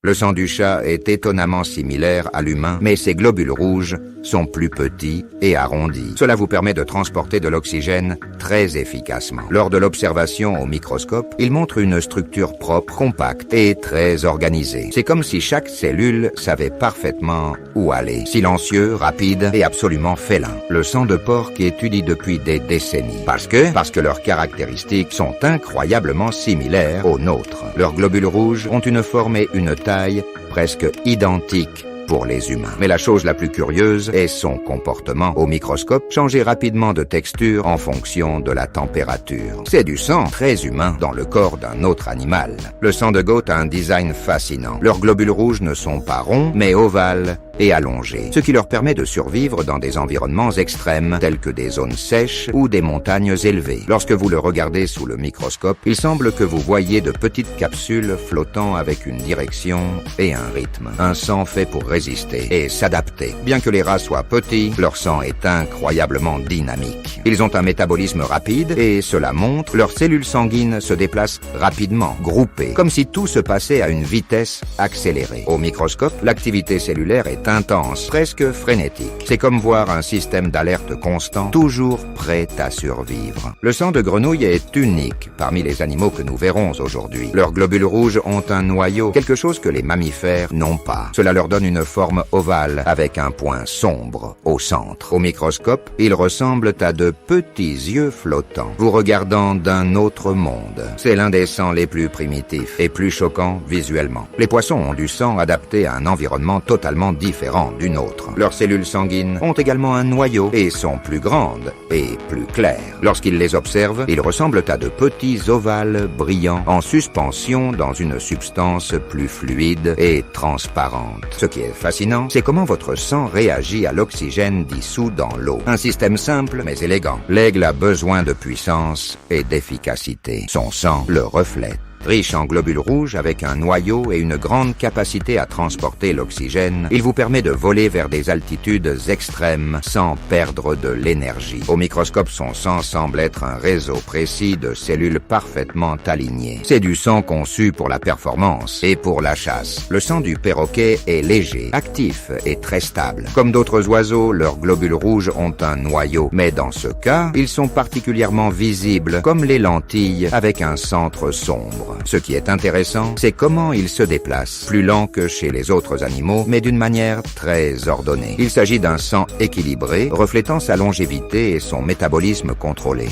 Le sang du chat est étonnamment similaire à l'humain, mais ses globules rouges sont plus petits et arrondis. Cela vous permet de transporter de l'oxygène très efficacement. Lors de l'observation au microscope, il montre une structure propre, compacte et très organisée. C'est comme si chaque cellule savait parfaitement où aller. Silencieux, rapide et absolument félin. Le sang de porc étudie depuis des décennies. Parce que leurs caractéristiques sont incroyablement similaires aux nôtres. Leurs globules rouges ont une forme et une taille presque identiques pour les humains. Mais la chose la plus curieuse est son comportement. Au microscope, changer rapidement de texture en fonction de la température. C'est du sang très humain dans le corps d'un autre animal. Le sang de goat a un design fascinant. Leurs globules rouges ne sont pas ronds, mais ovales et allongés, ce qui leur permet de survivre dans des environnements extrêmes, tels que des zones sèches ou des montagnes élevées. Lorsque vous le regardez sous le microscope, il semble que vous voyez de petites capsules flottant avec une direction et un rythme. Un sang fait pour résister et s'adapter. Bien que les rats soient petits, leur sang est incroyablement dynamique. Ils ont un métabolisme rapide et cela montre leurs cellules sanguines se déplacent rapidement, groupées, comme si tout se passait à une vitesse accélérée. Au microscope, l'activité cellulaire est intense, presque frénétique. C'est comme voir un système d'alerte constant, toujours prêt à survivre. Le sang de grenouille est unique parmi les animaux que nous verrons aujourd'hui. Leurs globules rouges ont un noyau, quelque chose que les mammifères n'ont pas. Cela leur donne une forme ovale avec un point sombre au centre. Au microscope, ils ressemblent à de petits yeux flottants, vous regardant d'un autre monde. C'est l'un des sangs les plus primitifs et plus choquants visuellement. Les poissons ont du sang adapté à un environnement totalement différent du nôtre. Leurs cellules sanguines ont également un noyau et sont plus grandes et plus claires. Lorsqu'ils les observent, ils ressemblent à de petits ovales brillants en suspension dans une substance plus fluide et transparente. Ce qui est fascinant, c'est comment votre sang réagit à l'oxygène dissous dans l'eau. Un système simple mais élégant. L'aigle a besoin de puissance et d'efficacité. Son sang le reflète. Riche en globules rouges avec un noyau et une grande capacité à transporter l'oxygène, il vous permet de voler vers des altitudes extrêmes sans perdre de l'énergie. Au microscope, son sang semble être un réseau précis de cellules parfaitement alignées. C'est du sang conçu pour la performance et pour la chasse. Le sang du perroquet est léger, actif et très stable. Comme d'autres oiseaux, leurs globules rouges ont un noyau, mais dans ce cas, ils sont particulièrement visibles comme les lentilles avec un centre sombre. Ce qui est intéressant, c'est comment ils se déplacent, plus lent que chez les autres animaux, mais d'une manière très ordonnée. Il s'agit d'un sang équilibré, reflétant sa longévité et son métabolisme contrôlé.